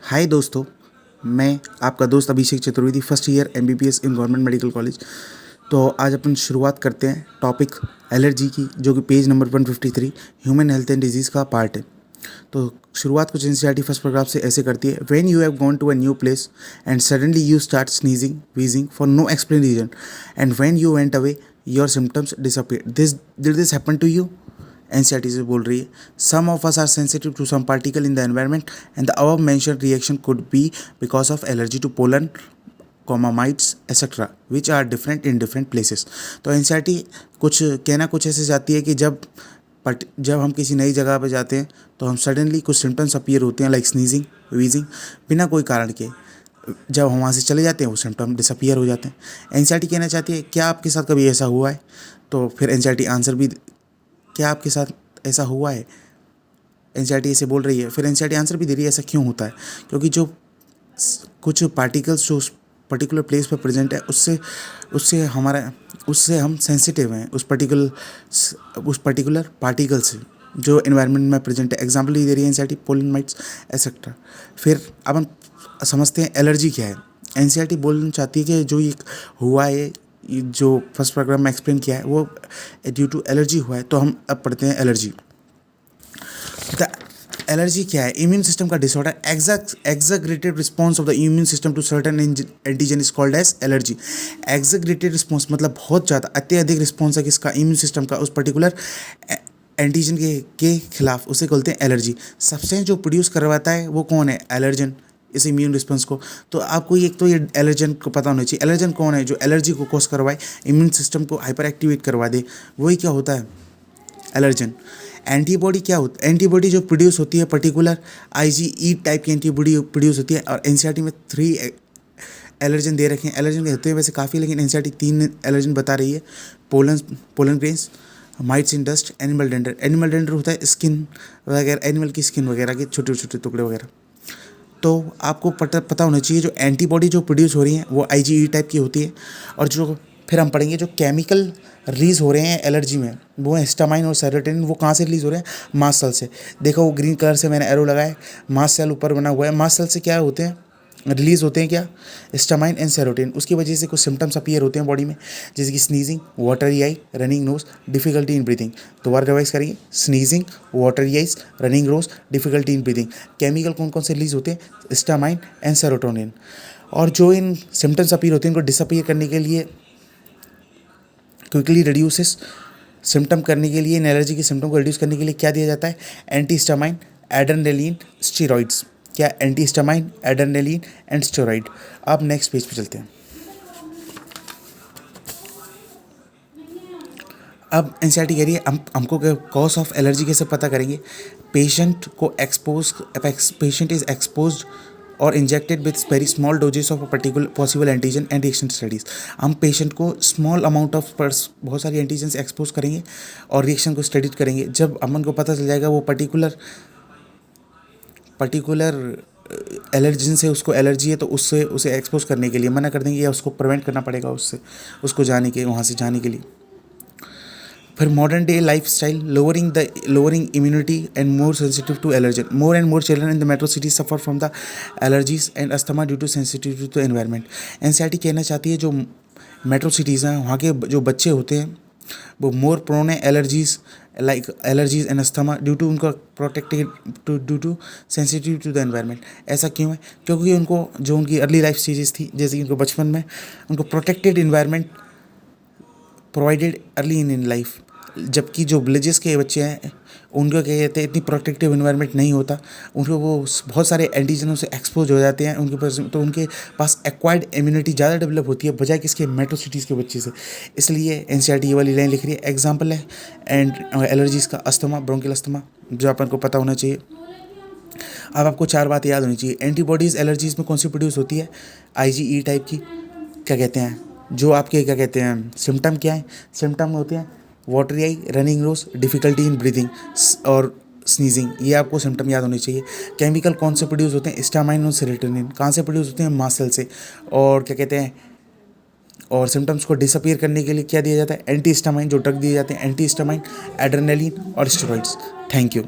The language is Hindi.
हाय दोस्तों, मैं आपका दोस्त Abhishek Chaturvedi, first year MBBS in government medical college. तो आज अपन शुरुआत करते हैं टॉपिक एलर्जी की, जो कि page number 153 human health and disease का पार्ट है। तो शुरुआत कुछ एनसीईआरटी फर्स्ट पैराग्राफ से ऐसे करती है। When you have gone to a new place and suddenly you start sneezing wheezing for no explain reason and when you went away your symptoms disappear. This happen to you? NCERT से बोल रही है। Some of us are sensitive to some particle in the environment and the above mentioned reaction could be because of allergy to pollen comma mites etcetera which are different in different places. तो एनसीईआरटी कुछ कहना कुछ ऐसे जाती है कि जब हम किसी नई जगह पर जाते हैं तो हम सडनली कुछ सिम्टम्स अपीयर होते हैं, लाइक स्नीजिंग वीजिंग, बिना कोई कारण के। जब हम वहाँ से चले जाते हैं वो सिम्टम डिसअपीयर हो जाते हैं। एनसीईआरटी कहना चाहती है, क्या आपके साथ कभी ऐसा हुआ है? तो फिर एनसीईआरटी आंसर भी, क्या आपके साथ ऐसा हुआ है, एनसीईआरटी ऐसे बोल रही है। फिर एनसीईआरटी आंसर भी दे रही है, ऐसा क्यों होता है? क्योंकि जो कुछ पार्टिकल्स जो उस पर्टिकुलर प्लेस पर प्रेजेंट है, उससे हम सेंसिटिव हैं, उस पर्टिकुलर पार्टिकल से जो एनवायरनमेंट में प्रेजेंट है। एग्जाम्पल ही दे रही है एनसीईआरटी, पोलन माइट्स एक्सेट्रा। फिर अब हम समझते हैं एलर्जी क्या है। एनसीईआरटी बोलना चाहती है कि जो ये हुआ है, ये जो फर्स्ट प्रोग्राम में एक्सप्लेन किया है, वो ड्यू टू एलर्जी हुआ है। तो हम अब पढ़ते हैं एलर्जी। द एलर्जी क्या है? इम्यून सिस्टम का disorder, exaggerated response of the immune system to certain antigen is called as allergy. Exaggerated response मतलब बहुत ज़्यादा अत्यधिक रिस्पॉन्स है किसका? इम्यून सिस्टम का, उस पर्टिकुलर एंटीजन के खिलाफ, उसे बोलते हैं एलर्जी। सब्सटेंस जो प्रोड्यूस करवाता है वो कौन है? एलर्जन, इस इम्यून रिस्पॉन्स को। तो आपको एक तो ये एलर्जन को पता होना चाहिए। एलर्जन कौन है? जो एलर्जी को कॉज करवाए, इम्यून सिस्टम को हाइपर एक्टिवेट करवा दे, वही क्या होता है? एलर्जन। एंटीबॉडी क्या होता है? एंटीबॉडी जो प्रोड्यूस होती है, पर्टिकुलर आईजीई टाइप की एंटीबॉडी प्रोड्यूस होती है। और एनसीईआरटी में 3 एलर्जन दे रखे हैं। एलर्जन के होते हैं वैसे काफ़ी, लेकिन एनसीईआरटी 3 एलर्जन बता रही है। Pollen grains, mites in dust, animal dander. Animal dander होता है स्किन वगैरह, एनिमल की स्किन वगैरह के छोटे छोटे टुकड़े वगैरह। तो आपको पता होना चाहिए, जो एंटीबॉडी जो प्रोड्यूस हो रही हैं वो आईजीई टाइप की होती है। और जो फिर हम पढ़ेंगे जो केमिकल रिलीज हो रहे हैं एलर्जी में, वो हिस्टामाइन और सेरोटोनिन। वो कहाँ से रिलीज हो रहे हैं? मास्ट सेल से। देखो वो ग्रीन कलर से मैंने एरो लगाया है, मास्ट सेल ऊपर बना हुआ है। मास्ट सेल से क्या होते हैं? रिलीज होते हैं क्या? Histamine and serotonin. उसकी वजह से कुछ सिम्टम्स अपीयर होते हैं बॉडी में, जैसे कि sneezing, watery I, running nose, difficulty in breathing. दोबारा रिवाइज करेंगे। Sneezing, watery eyes, running nose, difficulty in breathing. Chemical कौन कौन से रिलीज होते हैं? Histamine and serotonin. और जो इन सिम्टम्स अपीयर होते हैं, इनको डिसअपीयर करने के लिए, क्विकली रिड्यूसेस सिम्टम करने के लिए, इन एलर्जी के सिम्टम को रिड्यूस करने के लिए क्या दिया जाता है? Antihistamine, adrenaline, steroids. क्या? Antihistamine, adrenaline and steroid. अब नेक्स्ट पेज पे चलते हैं। अब एनसीईआरटी कह रही है हमको कॉज ऑफ एलर्जी कैसे पता करेंगे? पेशेंट इज एक्सपोज और injected with very small doses of a particular possible antigen and reaction studies. हम पेशेंट को स्मॉल अमाउंट ऑफ बहुत सारी एंटीजन एक्सपोज करेंगे और रिएक्शन को स्टडी करेंगे। जब हमन को पता चल जाएगा वो पर्टिकुलर एलर्जन से उसको एलर्जी है, तो उसे एक्सपोज करने के लिए मना कर देंगे या उसको प्रिवेंट करना पड़ेगा उसको वहाँ से जाने के लिए। फिर modern day lifestyle, lowering immunity and more sensitive to allergen. More and more children in the metro cities suffer from the allergies and asthma due to sensitivity to environment. NCERT कहना चाहती है जो मेट्रो सिटीज़ हैं, वहाँ के जो बच्चे होते हैं वो मोर प्रोन है allergies, like allergies and asthma due to उनका protected due to sensitive to the environment. ऐसा क्यों है? क्योंकि उनको जो उनकी अर्ली लाइफ स्टेजेस थी, जैसे कि उनको बचपन में उनको protected environment provided early in life. जबकि जो विलेजेस के बच्चे हैं उनको क्या कहते हैं, इतनी प्रोटेक्टिव इन्वायरमेंट नहीं होता, उनको वो बहुत सारे एंटीजनों से एक्सपोज हो जाते हैं उनके पास। तो उनके पास एक्वायर्ड इम्यूनिटी ज़्यादा डेवलप होती है बजाय किसके? मेट्रो सिटीज़ के बच्चे से। इसलिए एनसीईआरटी ये वाली लाइन लिख रही है। एग्जाम्पल है एंड एलर्जीज़ का अस्थमा, ब्रोंकियल अस्थमा, जो अपन को पता होना चाहिए। अब आपको 4 बातें याद होनी चाहिए। एंटीबॉडीज़ एलर्जीज़ में कौन सी प्रोड्यूस होती है? आईजीई टाइप की। क्या कहते हैं जो आपके, क्या कहते हैं, सिम्टम क्या है? सिम्टम होते हैं watery I, running nose, difficulty in breathing और स्नीजिंग। ये आपको सिम्टम याद होने चाहिए। केमिकल कौन से प्रोड्यूस होते हैं? हिस्टामाइन और सेरोटोनिन। कहाँ से प्रोड्यूस होते हैं? मास्ट सेल से। और क्या कहते हैं, और सिम्टम्स को डिसअपीयर करने के लिए क्या दिया जाता है? एंटीहिस्टामाइन, जो ड्रग दिए जाते हैं, एंटीहिस्टामाइन, एड्रेनलिन और स्टेरॉइड्स। Thank you.